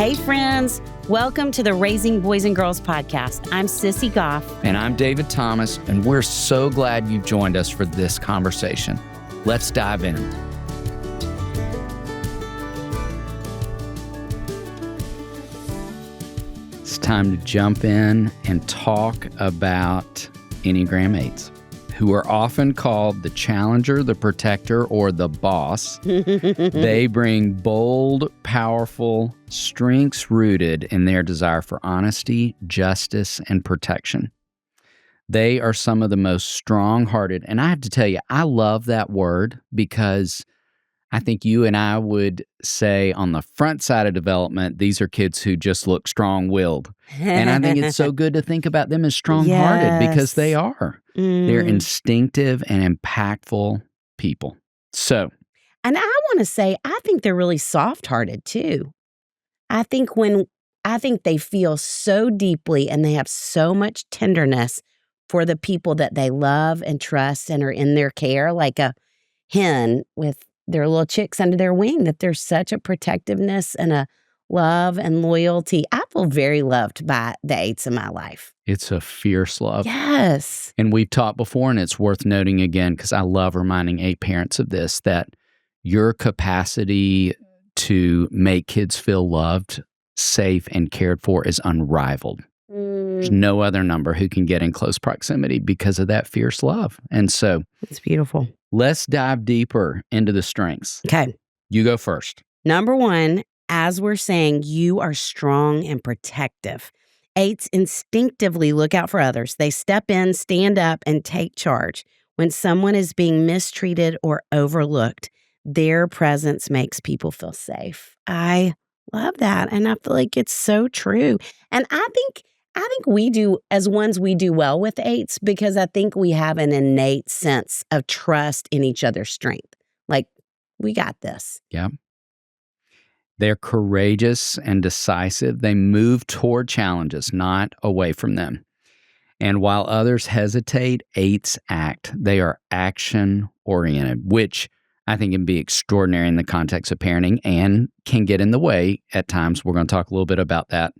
Hey, friends. Welcome to the Raising Boys and Girls podcast. I'm Sissy Goff. And I'm David Thomas, and we're so glad you joined us for this conversation. Let's dive in. It's time to jump in and talk about Enneagram 8's, who are often called the challenger, the protector, or the boss. They bring bold, powerful strengths rooted in their desire for honesty, justice, and protection. They are some of the most strong-hearted, and I have to tell you, I love that word because I think you and I would say on the front side of development, these are kids who just look strong-willed. And I think it's so good to think about them as strong-hearted because they are. They're instinctive and impactful people. So. And I want to say, I think they're really soft-hearted too. I think they feel so deeply and they have so much tenderness for the people that they love and trust and are in their care, like a hen with their little chicks under their wing, that there's such a protectiveness and a love and loyalty. I feel very loved by the 8's in my life. It's a fierce love. Yes. And we've taught before, and it's worth noting again, because I love reminding 8 parents of this, that your capacity to make kids feel loved, safe, and cared for is unrivaled. There's no other number who can get in close proximity because of that fierce love. And so it's beautiful. Let's dive deeper into the strengths. Okay. You go first. Number one, as we're saying, you are strong and protective. 8's instinctively look out for others. They step in, stand up, and take charge. When someone is being mistreated or overlooked, their presence makes people feel safe. I love that, and I feel like it's so true. And I think we do, as ones, we do well with 8's because I think we have an innate sense of trust in each other's strength. Like, we got this. Yeah. They're courageous and decisive. They move toward challenges, not away from them. And while others hesitate, 8's act. They are action-oriented, which I think can be extraordinary in the context of parenting and can get in the way at times. We're going to talk a little bit about that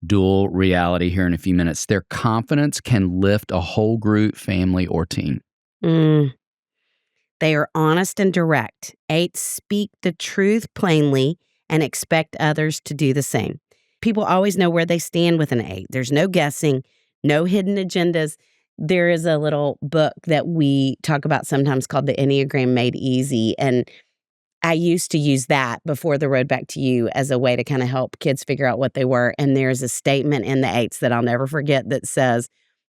dual reality here in a few minutes. Their confidence can lift a whole group, family, or team. They are honest and direct. 8's speak the truth plainly and expect others to do the same. People always know where they stand with an 8. There's no guessing, no hidden agendas. There is a little book that we talk about sometimes called The Enneagram Made Easy, and I used to use that before the road back to you as a way to kind of help kids figure out what they were. And there's a statement in the 8's that I'll never forget that says,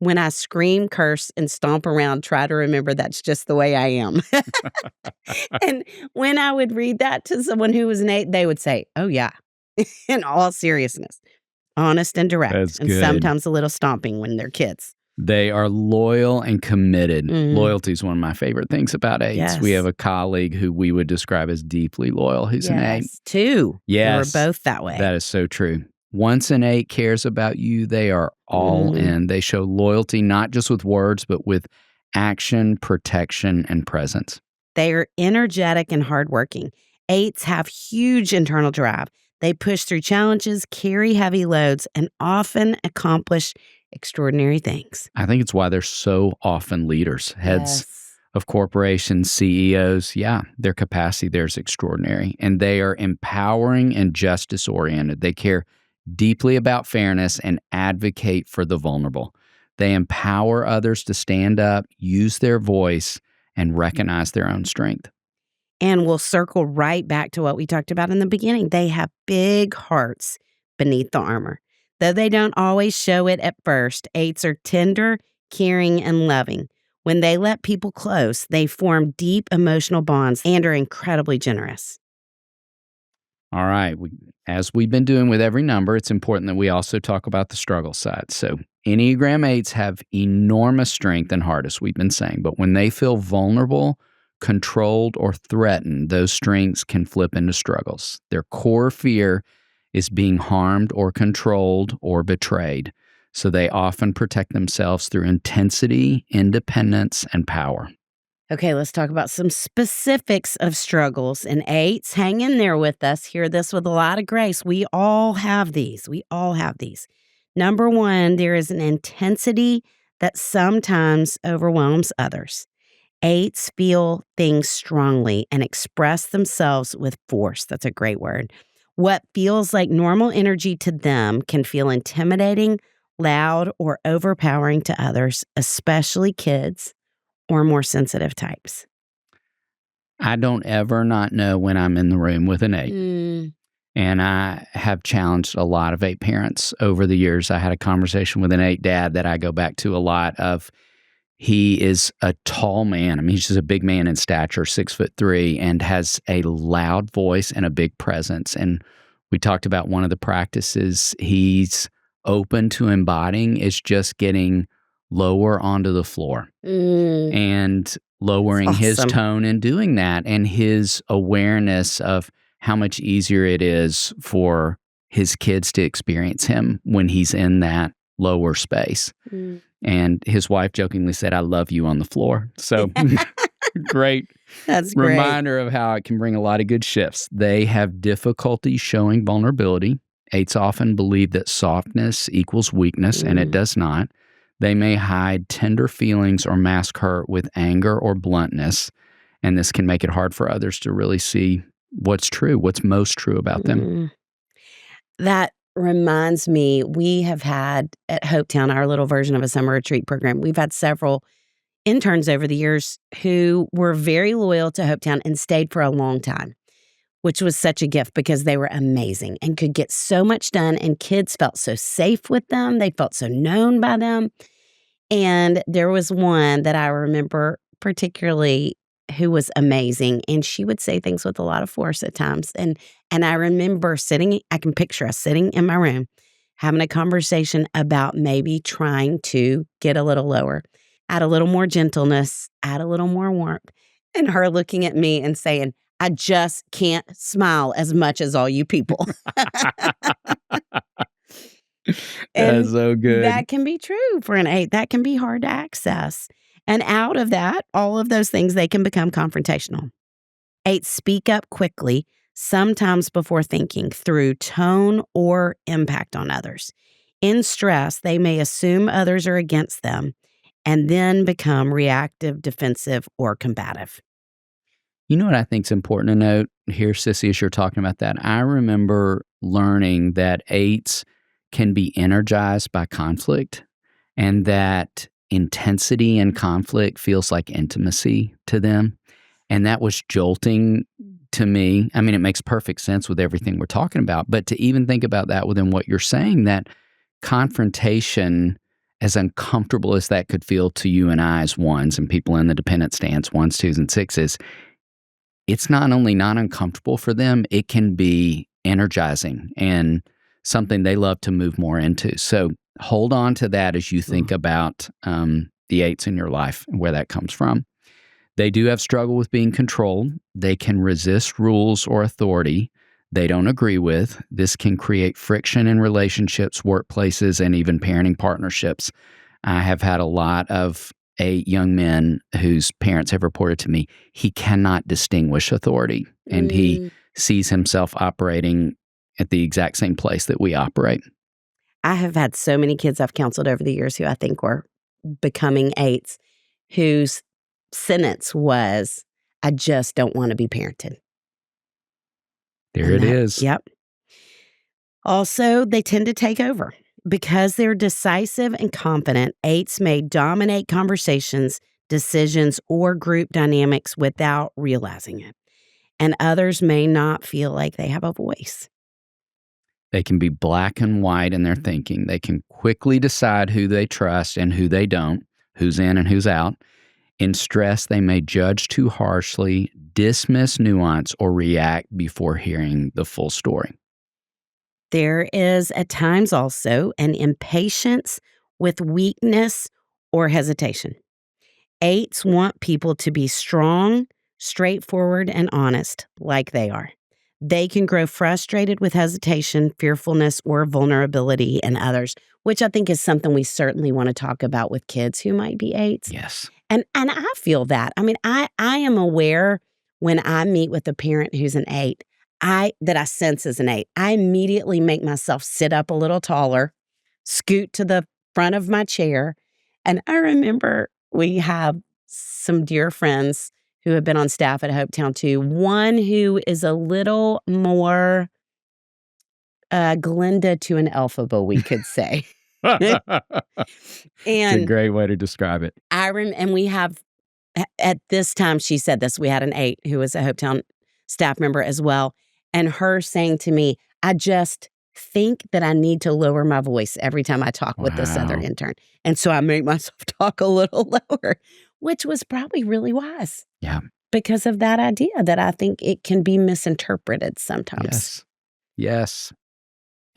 when I scream, curse, and stomp around, try to remember that's just the way I am. And when I would read that to someone who was an 8, they would say, oh, yeah, in all seriousness, honest and direct. That's and good. Sometimes a little stomping when they're kids. They are loyal and committed. Loyalty is one of my favorite things about 8's. Yes. We have a colleague who we would describe as deeply loyal who's an 8. Two. Yes. We're both that way. That is so true. Once an 8 cares about you, they are all in. They show loyalty not just with words, but with action, protection, and presence. They are energetic and hardworking. 8's have huge internal drive. They push through challenges, carry heavy loads, and often accomplish extraordinary things. I think it's why they're so often leaders, heads of corporations, CEOs. Yeah, their capacity there is extraordinary. And they are empowering and justice-oriented. They care deeply about fairness and advocate for the vulnerable. They empower others to stand up, use their voice, and recognize their own strength. And we'll circle right back to what we talked about in the beginning. They have big hearts beneath the armor. Though they don't always show it at first, 8's are tender, caring, and loving. When they let people close, they form deep emotional bonds and are incredibly generous. All right. As we've been doing with every number, it's important that we also talk about the struggle side. So Enneagram 8's have enormous strength and heart, as we've been saying, but when they feel vulnerable, controlled, or threatened, those strengths can flip into struggles. Their core fear is being harmed or controlled or betrayed. So they often protect themselves through intensity, independence, and power. Okay, let's talk about some specifics of struggles. And 8's, hang in there with us. Hear this with a lot of grace. We all have these. We all have these. Number one, there is an intensity that sometimes overwhelms others. 8's feel things strongly and express themselves with force. That's a great word. What feels like normal energy to them can feel intimidating, loud, or overpowering to others, especially kids or more sensitive types. I don't ever not know when I'm in the room with an 8. Mm. And I have challenged a lot of 8 parents over the years. I had a conversation with an 8 dad that I go back to a lot of. He is a tall man. I mean, he's just a big man in stature, 6'3", and has a loud voice and a big presence. And we talked about one of the practices he's open to embodying is just getting lower onto the floor and lowering his tone and doing that, and his awareness of how much easier it is for his kids to experience him when he's in that lower space. And his wife jokingly said, "I love you" on the floor. So great. That's great. Reminder of how it can bring a lot of good shifts. They have difficulty showing vulnerability. 8's often believe that softness equals weakness, and it does not. They may hide tender feelings or mask hurt with anger or bluntness, and this can make it hard for others to really see what's true, what's most true about them. That reminds me, we have had at Hopetown, our little version of a summer retreat program, we've had several interns over the years who were very loyal to Hopetown and stayed for a long time, which was such a gift because they were amazing and could get so much done, and kids felt so safe with them. They felt so known by them. And there was one that I remember particularly who was amazing, and she would say things with a lot of force at times. And I remember I can picture us sitting in my room having a conversation about maybe trying to get a little lower, add a little more gentleness, add a little more warmth, and her looking at me and saying, "I just can't smile as much as all you people." That's so good. That can be true for an 8. That can be hard to access. And out of that, all of those things, they can become confrontational. 8 speak up quickly, sometimes before thinking, through tone or impact on others. In stress, they may assume others are against them and then become reactive, defensive, or combative. You know what I think is important to note here, Sissy, as you're talking about that? I remember learning that 8's can be energized by conflict, and that intensity in conflict feels like intimacy to them. And that was jolting to me. I mean, it makes perfect sense with everything we're talking about, but to even think about that within what you're saying, that confrontation, as uncomfortable as that could feel to you and I as 1s and people in the dependent stance, 1s, 2s, and 6s, it's not only not uncomfortable for them, it can be energizing and something they love to move more into. So hold on to that as you think about the 8's in your life and where that comes from. They do have struggle with being controlled. They can resist rules or authority they don't agree with. This can create friction in relationships, workplaces, and even parenting partnerships. I have had a lot of 8 young men whose parents have reported to me he cannot distinguish authority, and he sees himself operating at the exact same place that we operate. I have had so many kids I've counseled over the years who I think were becoming 8's, whose sentence was, "I just don't want to be parented." There it is. Yep. Also, they tend to take over. Because they're decisive and confident, 8's may dominate conversations, decisions, or group dynamics without realizing it. And others may not feel like they have a voice. They can be black and white in their thinking. They can quickly decide who they trust and who they don't, who's in and who's out. In stress, they may judge too harshly, dismiss nuance, or react before hearing the full story. There is at times also an impatience with weakness or hesitation. 8's want people to be strong, straightforward, and honest like they are. They can grow frustrated with hesitation, fearfulness, or vulnerability in others, which I think is something we certainly want to talk about with kids who might be 8's. Yes. And I feel that. I mean, I am aware when I meet with a parent who's an 8, that I sense as an 8. I immediately make myself sit up a little taller, scoot to the front of my chair. And I remember we have some dear friends who have been on staff at Hopetown too. One who is a little more Glinda to an Elphaba, we could say. It's a And great way to describe it. and we have, at this time, she said this, we had an 8 who was a Hopetown staff member as well. And her saying to me, I just think that I need to lower my voice every time I talk with this other Wow. intern. And so I make myself talk a little lower, which was probably really wise. Yeah. Because of that idea that I think it can be misinterpreted sometimes. Yes. Yes.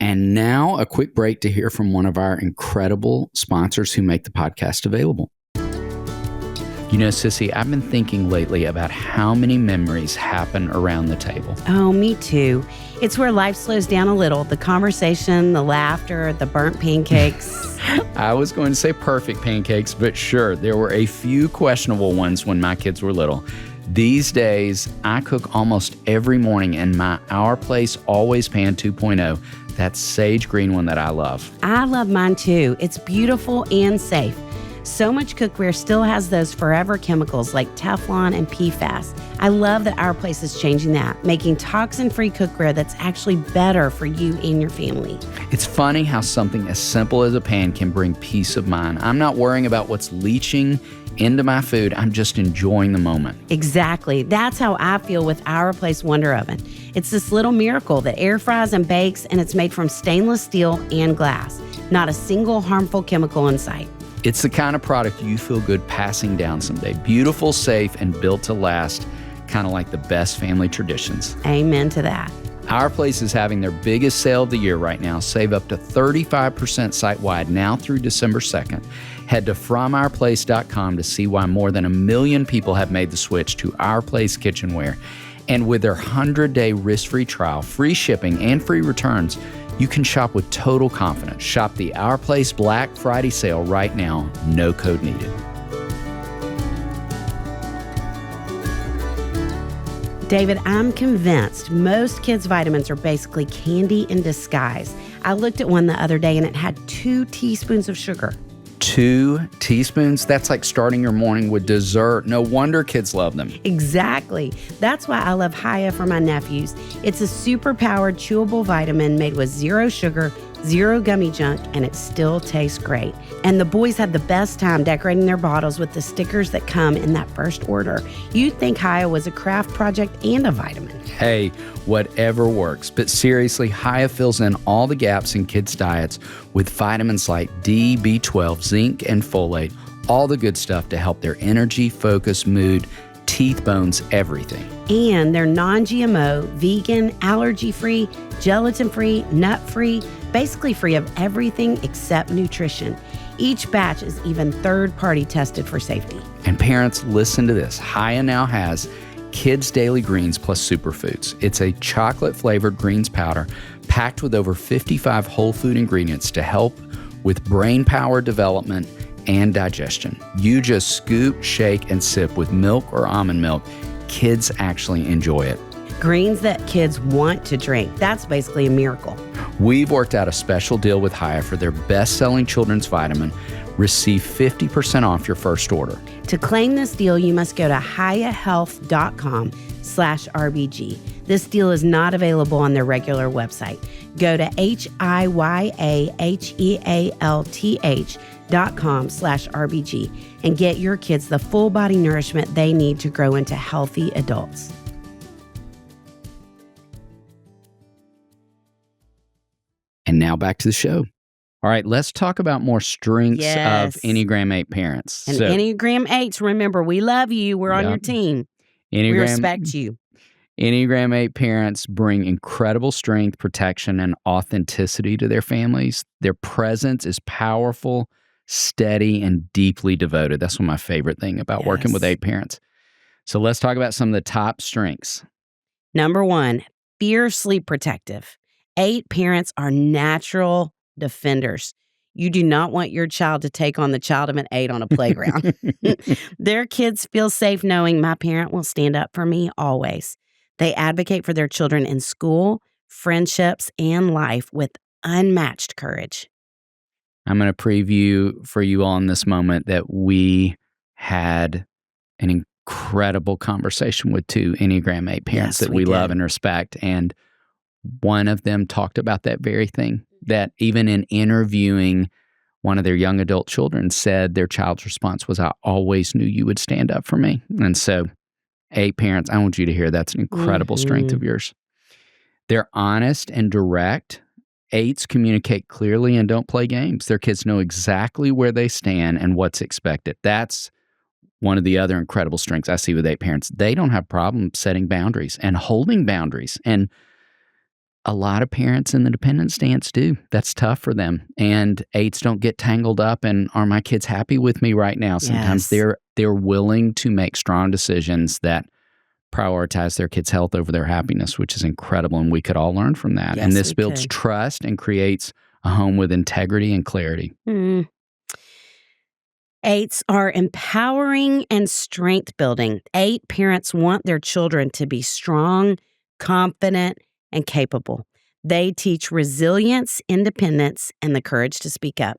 And now a quick break to hear from one of our incredible sponsors who make the podcast available. You know, Sissy, I've been thinking lately about how many memories happen around the table. Oh, me too. It's where life slows down a little. The conversation, the laughter, the burnt pancakes. I was going to say perfect pancakes, but sure, there were a few questionable ones when my kids were little. These days, I cook almost every morning in my Our Place Always Pan 2.0. That sage green one that I love. I love mine too. It's beautiful and safe. So much cookware still has those forever chemicals like Teflon and PFAS. I love that Our Place is changing that, making toxin-free cookware that's actually better for you and your family. It's funny how something as simple as a pan can bring peace of mind. I'm not worrying about what's leaching into my food. I'm just enjoying the moment. Exactly. That's how I feel with Our Place Wonder Oven. It's this little miracle that air fries and bakes, and it's made from stainless steel and glass. Not a single harmful chemical in sight. It's the kind of product you feel good passing down someday. Beautiful, safe, and built to last, kind of like the best family traditions. Amen to that. Our Place is having their biggest sale of the year right now. Save up to 35% site-wide now through December 2nd. Head to FromOurPlace.com to see why more than 1 million people have made the switch to Our Place kitchenware. And with their 100-day risk-free trial, free shipping, and free returns, you can shop with total confidence. Shop the Our Place Black Friday sale right now. No code needed. David, I'm convinced most kids' vitamins are basically candy in disguise. I looked at one the other day and it had 2 teaspoons of sugar. 2 teaspoons? That's like starting your morning with dessert. No wonder kids love them. Exactly. That's why I love Hiya for my nephews. It's a super-powered chewable vitamin made with 0 sugar, 0 gummy junk, and it still tastes great. And the boys had the best time decorating their bottles with the stickers that come in that first order. You'd think Hiya was a craft project and a vitamin. Hey, whatever works. But seriously, Hiya fills in all the gaps in kids' diets with vitamins like D, B12, zinc, and folate. All the good stuff to help their energy, focus, mood, teeth, bones, everything. And they're non-GMO, vegan, allergy-free, gelatin-free, nut-free, basically free of everything except nutrition. Each batch is even third-party tested for safety. And parents, listen to this. Hiya now has Kids Daily Greens plus Superfoods. It's a chocolate-flavored greens powder packed with over 55 whole food ingredients to help with brain power development and digestion. You just scoop, shake, and sip with milk or almond milk. Kids actually enjoy it. Greens that kids want to drink. That's basically a miracle. We've worked out a special deal with Hiya for their best-selling children's vitamin. Receive 50% off your first order. To claim this deal, you must go to hiyahealth.com/RBG. This deal is not available on their regular website. Go to hiyahealth.com/RBG and get your kids the full body nourishment they need to grow into healthy adults. And now back to the show. All right, let's talk about more strengths Yes. of Enneagram 8 parents. And Enneagram 8s, remember, we love you. We're on your team. We respect you. Enneagram 8 parents bring incredible strength, protection, and authenticity to their families. Their presence is powerful, steady, and deeply devoted. That's one of my favorite things about working with 8 parents. So let's talk about some of the top strengths. Number 1, fiercely protective. 8 parents are natural defenders. You do not want your child to take on the child of an 8 on a playground. Their kids feel safe knowing my parent will stand up for me always. They advocate for their children in school, friendships, and life with unmatched courage. I'm going to preview for you all in this moment that we had an incredible conversation with 2 Enneagram 8 parents that we love and respect. And one of them talked about that very thing, that even in interviewing one of their young adult children said their child's response was, I always knew you would stand up for me. And so 8 parents, I want you to hear that's an incredible strength of yours. They're honest and direct. 8s communicate clearly and don't play games. Their kids know exactly where they stand and what's expected. That's one of the other incredible strengths I see with 8 parents. They don't have problems setting boundaries and holding boundaries. And a lot of parents in the dependent stance do. That's tough for them. And 8s don't get tangled up in, are my kids happy with me right now? Sometimes they're willing to make strong decisions that prioritize their kids' health over their happiness, which is incredible. And we could all learn from that. Yes, and this builds trust and creates a home with integrity and clarity. 8s are empowering and strength building. 8 parents want their children to be strong, confident, and capable. They teach resilience, independence, and the courage to speak up.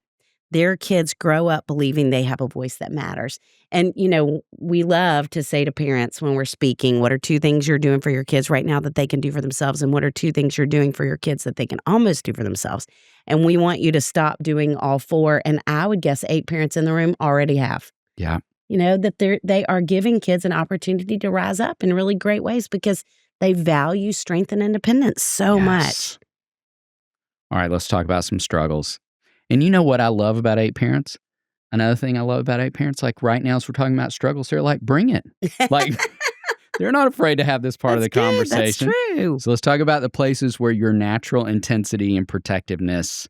Their kids grow up believing they have a voice that matters. And, we love to say to parents when we're speaking, what are 2 things you're doing for your kids right now that they can do for themselves? And what are 2 things you're doing for your kids that they can almost do for themselves? And we want you to stop doing all 4. And I would guess 8 parents in the room already have. Yeah. That they are giving kids an opportunity to rise up in really great ways because they value strength and independence so much. All right, let's talk about some struggles. And you know what I love about 8 parents? Another thing I love about 8 parents, like right now as we're talking about struggles, they're like, bring it. Like, they're not afraid to have this part of the conversation. That's true. So let's talk about the places where your natural intensity and protectiveness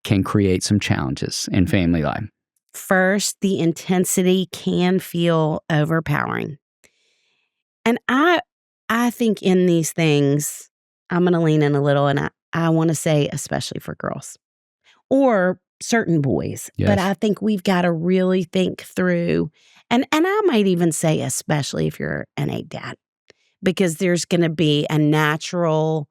can create some challenges in family life. First, the intensity can feel overpowering. And I think in these things, I'm going to lean in a little, and I want to say especially for girls or certain boys. Yes. But I think we've got to really think through, and I might even say especially if you're an 8 dad, because there's going to be a natural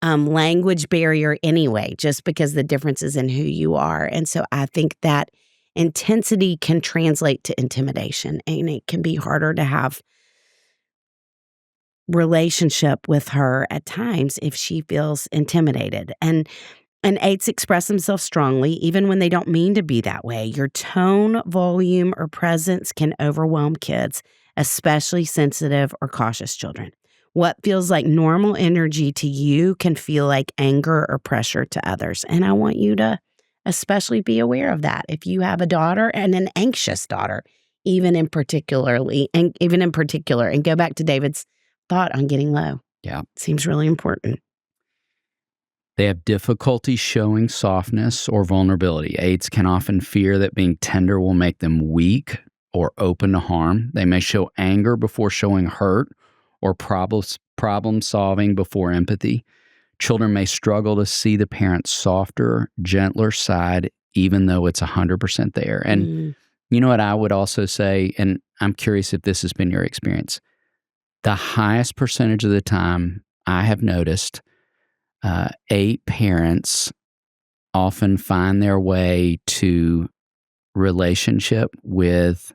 language barrier anyway, just because the differences in who you are. And so I think that intensity can translate to intimidation, and it can be harder to have relationship with her at times if she feels intimidated. And 8s express themselves strongly, even when they don't mean to be that way. Your tone, volume, or presence can overwhelm kids, especially sensitive or cautious children. What feels like normal energy to you can feel like anger or pressure to others. And I want you to especially be aware of that. If you have a daughter and an anxious daughter, even in particular, and go back to David's thought on getting low. Yeah. Seems really important. They have difficulty showing softness or vulnerability. 8s can often fear that being tender will make them weak or open to harm. They may show anger before showing hurt or problem solving before empathy. Children may struggle to see the parent's softer, gentler side, even though it's 100% there. And you know what I would also say, and I'm curious if this has been your experience, the highest percentage of the time I have noticed 8 parents often find their way to relationship with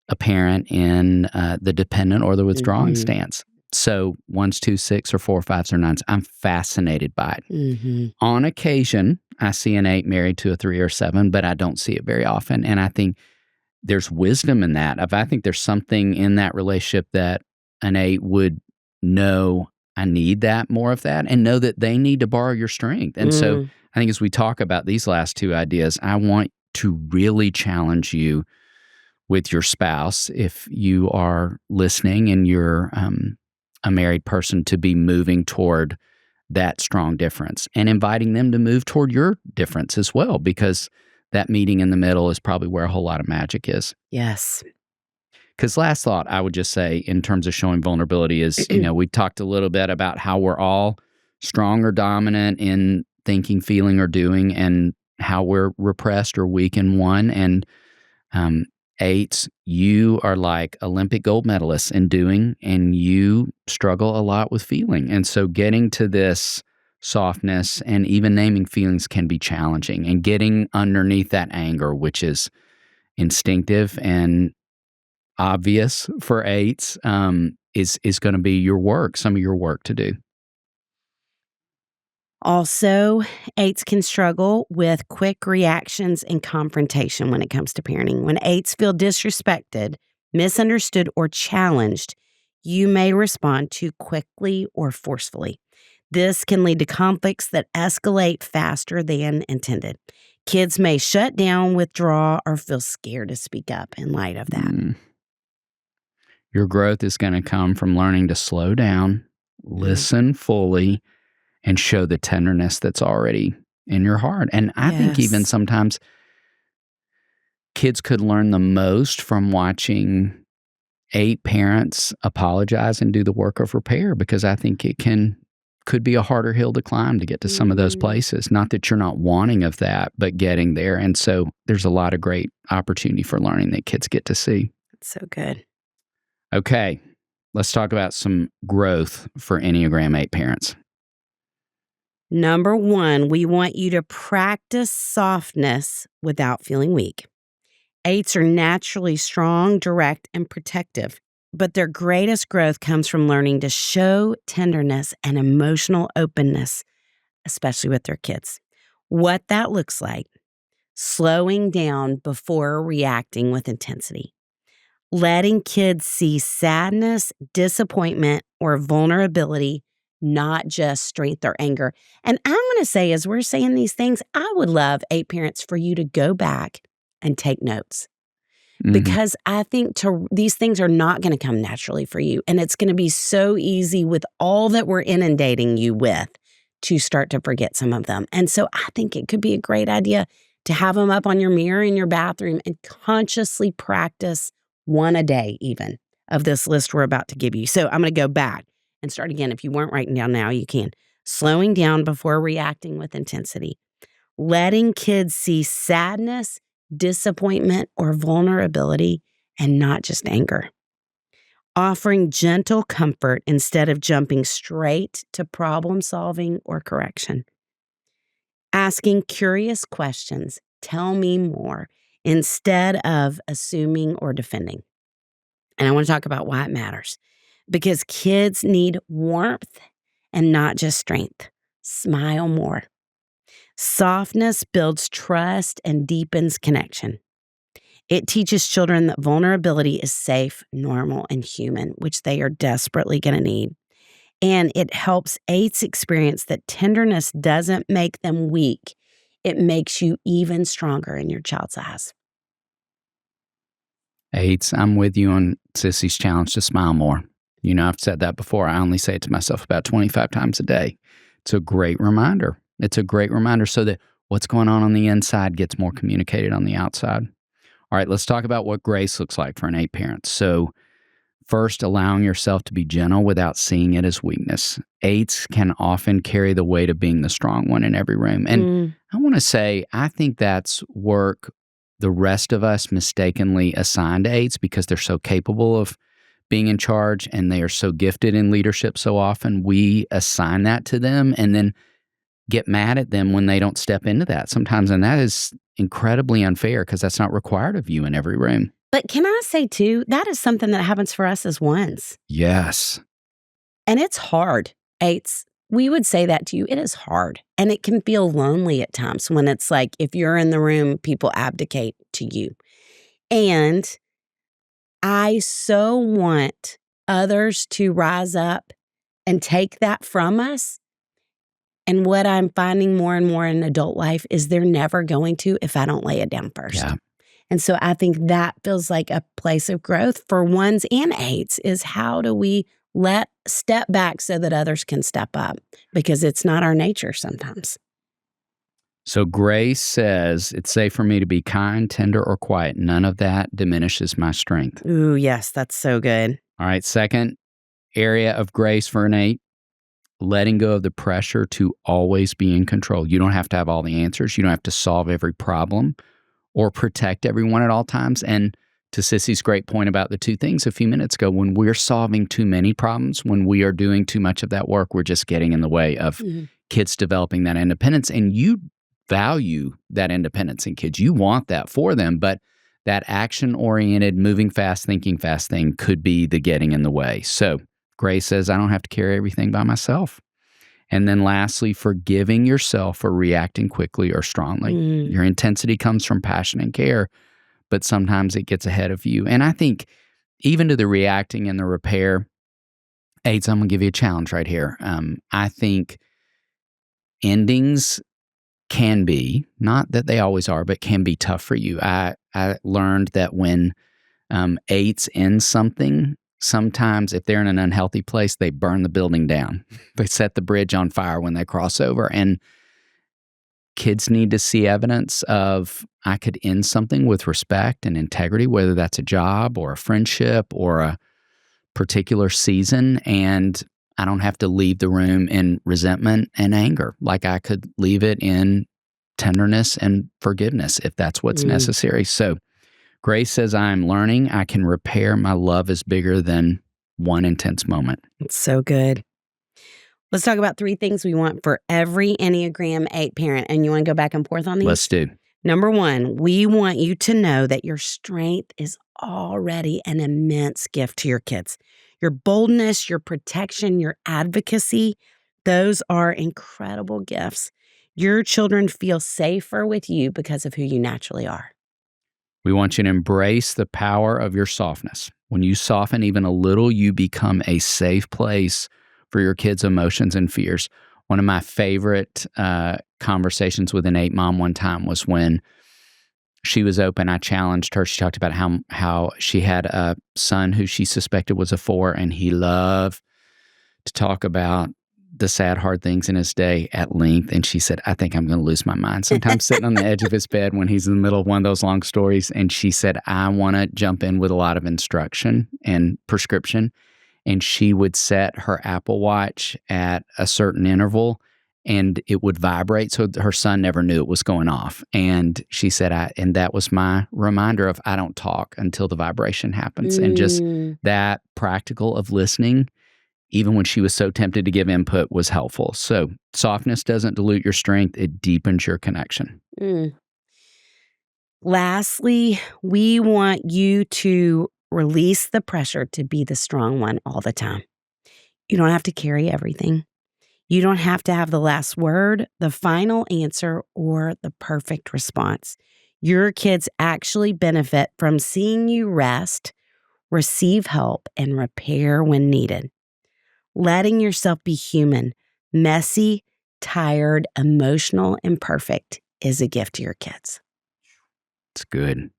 a parent in the dependent or the withdrawing stance. So 1s, 2s, 6, or 4, 5s, or 9s, I'm fascinated by it. On occasion, I see an 8 married to a 3 or 7, but I don't see it very often. And I think there's wisdom in that. I think there's something in that relationship that an 8 would know, I need that, more of that, and know that they need to borrow your strength. And so I think as we talk about these last 2 ideas, I want to really challenge you with your spouse, if you are listening and you're a married person, to be moving toward that strong difference and inviting them to move toward your difference as well, because that meeting in the middle is probably where a whole lot of magic is. Yes. Because last thought I would just say in terms of showing vulnerability is, we talked a little bit about how we're all strong or dominant in thinking, feeling, or doing. And how we're repressed or weak in one. And 8's, you are like Olympic gold medalists in doing, and you struggle a lot with feeling. And so getting to this softness and even naming feelings can be challenging, and getting underneath that anger, which is instinctive and obvious for 8's, is going to be some of your work to do. Also, 8's can struggle with quick reactions and confrontation when it comes to parenting. When 8's feel disrespected, misunderstood, or challenged, you may respond too quickly or forcefully. This can lead to conflicts that escalate faster than intended. Kids may shut down, withdraw, or feel scared to speak up in light of that. Your growth is going to come from learning to slow down, listen fully, and show the tenderness that's already in your heart. And I think even sometimes kids could learn the most from watching 8 parents apologize and do the work of repair, because I think it could be a harder hill to climb to get to some of those places. Not that you're not wanting of that, but getting there. And so there's a lot of great opportunity for learning that kids get to see. That's so good. Okay, let's talk about some growth for Enneagram 8 parents. Number 1, we want you to practice softness without feeling weak. 8's are naturally strong, direct, and protective, but their greatest growth comes from learning to show tenderness and emotional openness, especially with their kids. What that looks like: slowing down before reacting with intensity, letting kids see sadness, disappointment, or vulnerability, not just strength or anger. And I'm going to say, as we're saying these things, I would love 8 parents for you to go back and take notes, because I think these things are not going to come naturally for you. And it's going to be so easy with all that we're inundating you with to start to forget some of them. And so I think it could be a great idea to have them up on your mirror in your bathroom and consciously practice one a day even of this list we're about to give you. So I'm going to go back and start again. If you weren't writing down now, you can. Slowing down before reacting with intensity. Letting kids see sadness, disappointment, or vulnerability, and not just anger. Offering gentle comfort instead of jumping straight to problem solving or correction. Asking curious questions, tell me more, instead of assuming or defending. And I want to talk about why it matters. Because kids need warmth and not just strength. Smile more. Softness builds trust and deepens connection. It teaches children that vulnerability is safe, normal, and human, which they are desperately going to need. And it helps 8's experience that tenderness doesn't make them weak. It makes you even stronger in your child's eyes. 8's, I'm with you on Sissy's challenge to smile more. You know, I've said that before. I only say it to myself about 25 times a day. It's a great reminder. It's a great reminder so that what's going on the inside gets more communicated on the outside. All right, let's talk about what grace looks like for an 8 parent. So first, allowing yourself to be gentle without seeing it as weakness. 8's can often carry the weight of being the strong one in every room. And I want to say, I think that's work the rest of us mistakenly assign to 8's because they're so capable of being in charge and they are so gifted in leadership so often. We assign that to them and then get mad at them when they don't step into that sometimes. And that is incredibly unfair because that's not required of you in every room. But can I say, too, that is something that happens for us as ones. Yes. And it's hard. 8's, we would say that to you. It is hard. And it can feel lonely at times when it's like, if you're in the room, people abdicate to you. And I so want others to rise up and take that from us. And what I'm finding more and more in adult life is they're never going to if I don't lay it down first. Yeah. And so I think that feels like a place of growth for ones and 8's is how do we step back so that others can step up? Because it's not our nature sometimes. So grace says, it's safe for me to be kind, tender, or quiet. None of that diminishes my strength. Ooh, yes, that's so good. All right, second area of grace for an 8, letting go of the pressure to always be in control. You don't have to have all the answers. You don't have to solve every problem or protect everyone at all times. And to Sissy's great point about the two things a few minutes ago, when we're solving too many problems, when we are doing too much of that work, we're just getting in the way of kids developing that independence. And you value that independence in kids. You want that for them, but that action-oriented, moving fast, thinking fast thing could be the getting in the way. So Grace says, I don't have to carry everything by myself. And then lastly, forgiving yourself for reacting quickly or strongly. Your intensity comes from passion and care, but sometimes it gets ahead of you. And I think even to the reacting and the repair, 8's, I'm going to give you a challenge right here. I think endings can be, not that they always are, but can be tough for you. I learned that when 8's end something, sometimes if they're in an unhealthy place, they burn the building down. They set the bridge on fire when they cross over. And kids need to see evidence of, I could end something with respect and integrity, whether that's a job or a friendship or a particular season, and I don't have to leave the room in resentment and anger. Like I could leave it in tenderness and forgiveness if that's what's necessary. So Grace says, I'm learning I can repair. My love is bigger than one intense moment. It's so good. Let's talk about 3 things we want for every Enneagram 8 parent. And you want to go back and forth on these? Let's do. Number 1, we want you to know that your strength is already an immense gift to your kids. Your boldness, your protection, your advocacy, those are incredible gifts. Your children feel safer with you because of who you naturally are. We want you to embrace the power of your softness. When you soften even a little, you become a safe place for your kids' emotions and fears. One of my favorite conversations with an 8 mom one time was when she was open. I challenged her. She talked about how she had a son who she suspected was a 4, and he loved to talk about the sad, hard things in his day at length. And she said, I think I'm going to lose my mind. Sometimes sitting on the edge of his bed when he's in the middle of one of those long stories. And she said, I want to jump in with a lot of instruction and prescription. And she would set her Apple Watch at a certain interval and it would vibrate. So her son never knew it was going off. And she said, and that was my reminder of I don't talk until the vibration happens. And just that practical of listening, even when she was so tempted to give input, was helpful. So softness doesn't dilute your strength. It deepens your connection. Lastly, we want you to release the pressure to be the strong one all the time. You don't have to carry everything. You don't have to have the last word, the final answer, or the perfect response. Your kids actually benefit from seeing you rest, receive help, and repair when needed. Letting yourself be human, messy, tired, emotional, imperfect is a gift to your kids. It's good.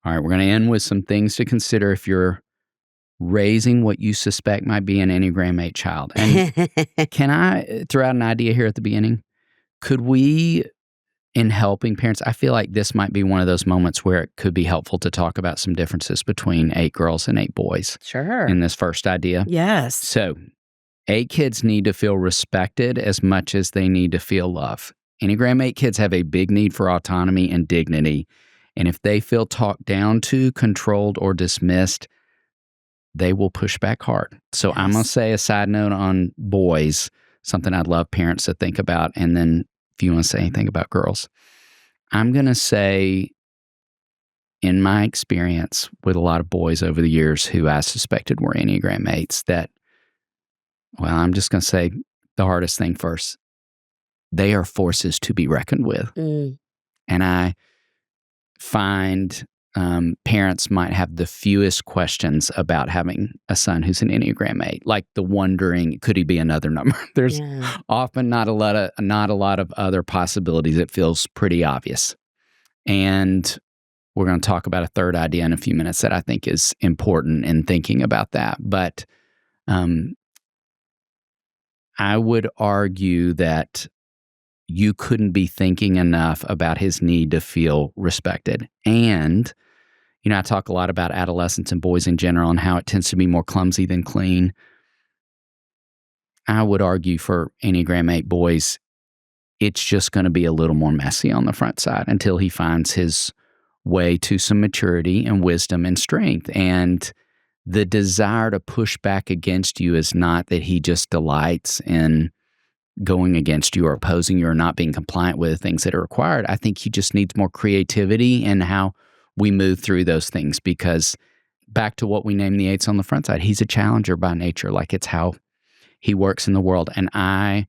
All right, we're going to end with some things to consider if you're raising what you suspect might be an Enneagram 8 child. And can I throw out an idea here at the beginning? Could we, in helping parents, I feel like this might be one of those moments where it could be helpful to talk about some differences between 8 girls and 8 boys. Sure. In this first idea. Yes. So 8 kids need to feel respected as much as they need to feel love. Enneagram 8 kids have a big need for autonomy and dignity. And if they feel talked down to, controlled, or dismissed, they will push back hard. So I'm going to say a side note on boys, something I'd love parents to think about. And then if you want to say anything about girls, I'm going to say, in my experience with a lot of boys over the years who I suspected were Enneagram 8s, that, well, I'm just going to say the hardest thing first. They are forces to be reckoned with. And I find parents might have the fewest questions about having a son who's an Enneagram 8, like the wondering, could he be another number? There's often not a lot of other possibilities. It feels pretty obvious. And we're going to talk about a third idea in a few minutes that I think is important in thinking about that. But I would argue that you couldn't be thinking enough about his need to feel respected. And, you know, I talk a lot about adolescents and boys in general and how it tends to be more clumsy than clean. I would argue for Enneagram 8 boys, it's just going to be a little more messy on the front side until he finds his way to some maturity and wisdom and strength. And the desire to push back against you is not that he just delights in going against you or opposing you or not being compliant with things that are required. I think he just needs more creativity in how we move through those things, because back to what we named the 8s on the front side, he's a challenger by nature. Like, it's how he works in the world. And I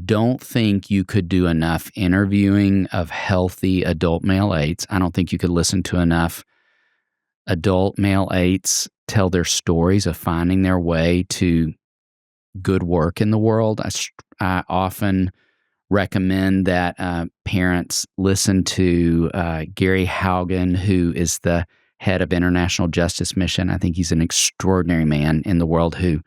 don't think you could do enough interviewing of healthy adult male 8s. I don't think you could listen to enough adult male 8s tell their stories of finding their way to good work in the world. I often recommend that parents listen to Gary Haugen, who is the head of International Justice Mission. I think he's an extraordinary man in the world who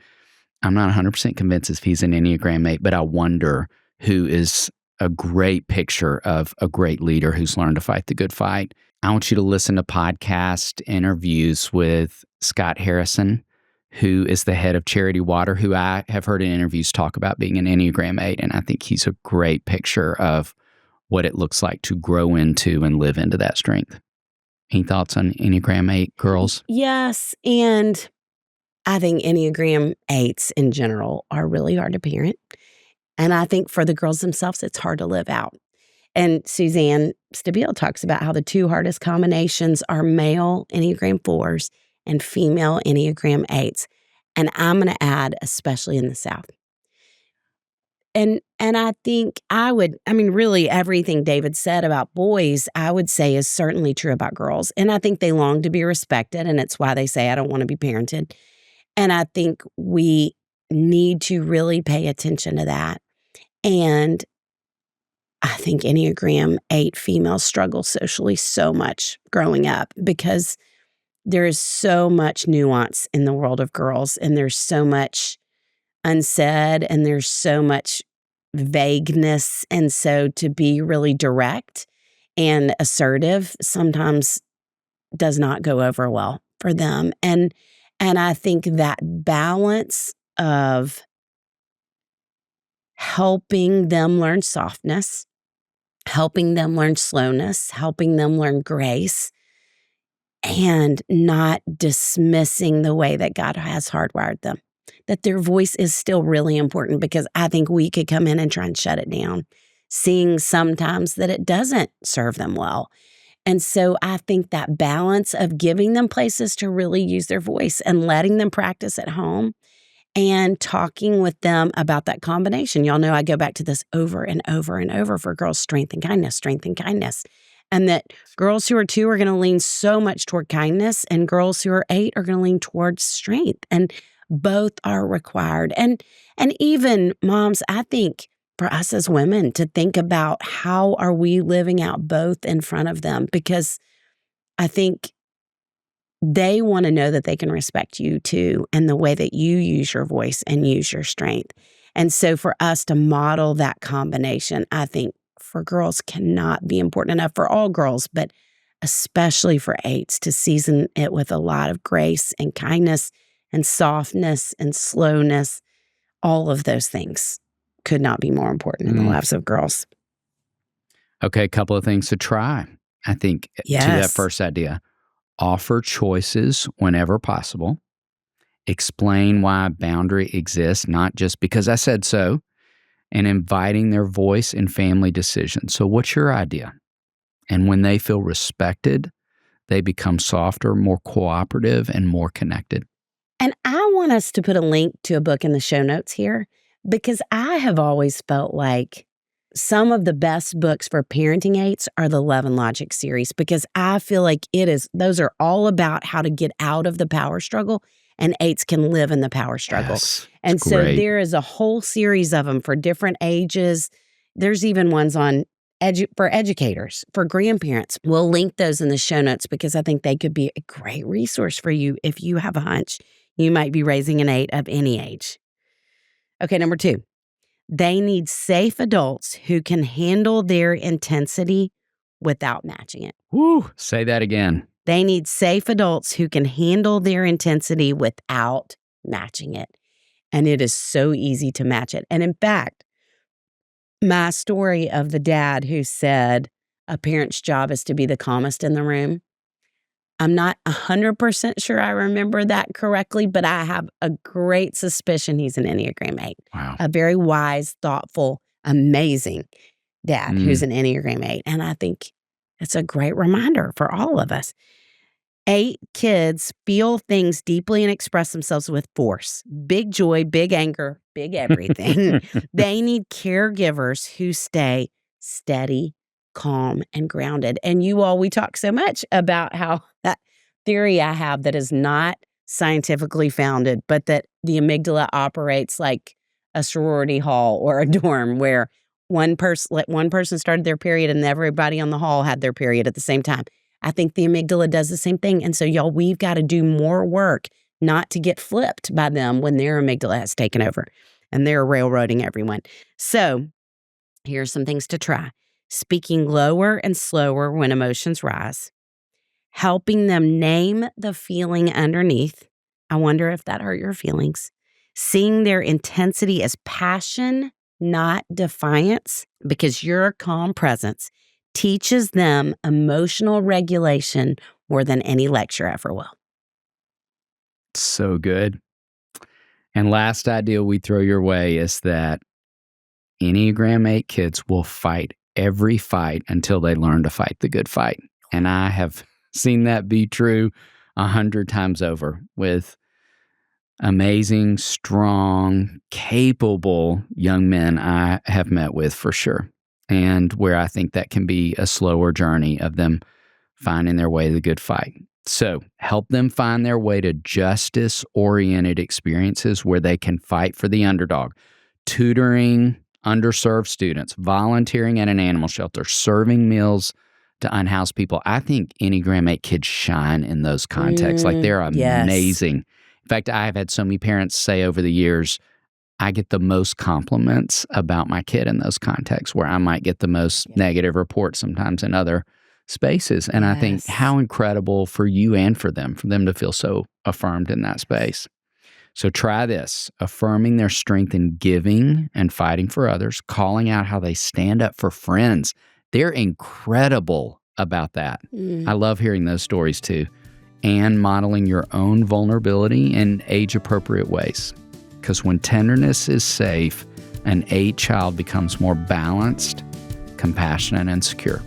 I'm not 100% convinced if he's an Enneagram 8, but I wonder who is a great picture of a great leader who's learned to fight the good fight. I want you to listen to podcast interviews with Scott Harrison, who is the head of Charity Water, who I have heard in interviews talk about being an Enneagram 8, and I think he's a great picture of what it looks like to grow into and live into that strength. Any thoughts on Enneagram 8 girls? Yes, and I think Enneagram 8s in general are really hard to parent, and I think for the girls themselves, it's hard to live out. And Suzanne Stabile talks about how the two hardest combinations are male Enneagram 4s and female Enneagram 8s. And I'm going to add, especially in the South. And I think really everything David said about boys, I would say is certainly true about girls. And I think they long to be respected, and it's why they say, I don't want to be parented. And I think we need to really pay attention to that. And I think Enneagram 8 females struggle socially so much growing up because there is so much nuance in the world of girls, and there's so much unsaid, and there's so much vagueness. And so to be really direct and assertive sometimes does not go over well for them. And I think that balance of helping them learn softness, helping them learn slowness, helping them learn grace, and not dismissing the way that God has hardwired them. That their voice is still really important, because I think we could come in and try and shut it down, seeing sometimes that it doesn't serve them well. And so I think that balance of giving them places to really use their voice and letting them practice at home and talking with them about that combination. Y'all know I go back to this over and over and over for girls, strength and kindness, strength and kindness. And that girls who are 2 are going to lean so much toward kindness, and girls who are 8 are going to lean towards strength. And both are required. And even moms, I think for us as women to think about how are we living out both in front of them, because I think they want to know that they can respect you too, and the way that you use your voice and use your strength. And so for us to model that combination, I think for girls cannot be important enough, for all girls, but especially for 8s, to season it with a lot of grace and kindness and softness and slowness. All of those things could not be more important in the lives of girls. Okay, a couple of things to try, I think, to that first idea. Offer choices whenever possible. Explain why a boundary exists, not just because I said so, and inviting their voice in family decisions. So what's your idea? And when they feel respected, they become softer, more cooperative, and more connected. And I want us to put a link to a book in the show notes here, because I have always felt like some of the best books for parenting 8s are the Love and Logic series, because I feel like those are all about how to get out of the power struggle, and 8s can live in the power struggle. Yes, and so great. There is a whole series of them for different ages. There's even ones on for educators, for grandparents. We'll link those in the show notes, because I think they could be a great resource for you if you have a hunch you might be raising an 8 of any age. Okay, number 2. They need safe adults who can handle their intensity without matching it. Woo! Say that again. They need safe adults who can handle their intensity without matching it. And it is so easy to match it. And in fact, my story of the dad who said a parent's job is to be the calmest in the room, I'm not 100% sure I remember that correctly, but I have a great suspicion he's an Enneagram 8. Wow. A very wise, thoughtful, amazing dad who's an Enneagram 8. And I think it's a great reminder for all of us. 8 kids feel things deeply and express themselves with force. Big joy, big anger, big everything. They need caregivers who stay steady, calm, and grounded. And we talk so much about how that theory I have that is not scientifically founded, but that the amygdala operates like a sorority hall or a dorm where one person started their period and everybody on the hall had their period at the same time. I think the amygdala does the same thing. And so, y'all, we've got to do more work not to get flipped by them when their amygdala has taken over and they're railroading everyone. So here's some things to try. Speaking lower and slower when emotions rise. Helping them name the feeling underneath. I wonder if that hurt your feelings. Seeing their intensity as passion, not defiance, because your calm presence teaches them emotional regulation more than any lecture ever will. So good. And last idea we throw your way is that Enneagram 8 kids will fight every fight until they learn to fight the good fight. And I have seen that be true 100 times over with amazing, strong, capable young men I have met with for sure. And where I think that can be a slower journey of them finding their way to the good fight. So help them find their way to justice-oriented experiences where they can fight for the underdog, tutoring underserved students, volunteering at an animal shelter, serving meals to unhoused people. I think Enneagram 8 kids shine in those contexts. Like they're amazing. Yes. In fact, I have had so many parents say over the years, I get the most compliments about my kid in those contexts where I might get the most negative reports sometimes in other spaces. And I think how incredible for you and for them to feel so affirmed in that space. So try this, affirming their strength in giving and fighting for others, calling out how they stand up for friends. They're incredible about that. I love hearing those stories too. And modeling your own vulnerability in age-appropriate ways. Because when tenderness is safe, an 8 child becomes more balanced, compassionate, and secure.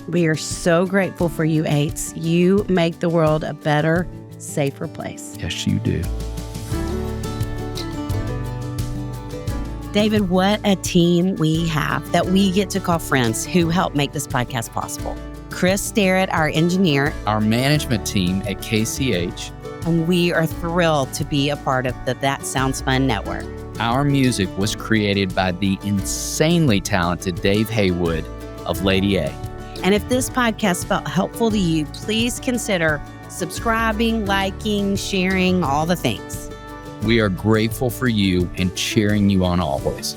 We are so grateful for you, 8s. You make the world a better, safer place. Yes, you do. David, what a team we have that we get to call friends who help make this podcast possible. Chris Starrett, our engineer. Our management team at KCH. And we are thrilled to be a part of the That Sounds Fun network. Our music was created by the insanely talented Dave Haywood of Lady A. And if this podcast felt helpful to you, please consider subscribing, liking, sharing, all the things. We are grateful for you and cheering you on always.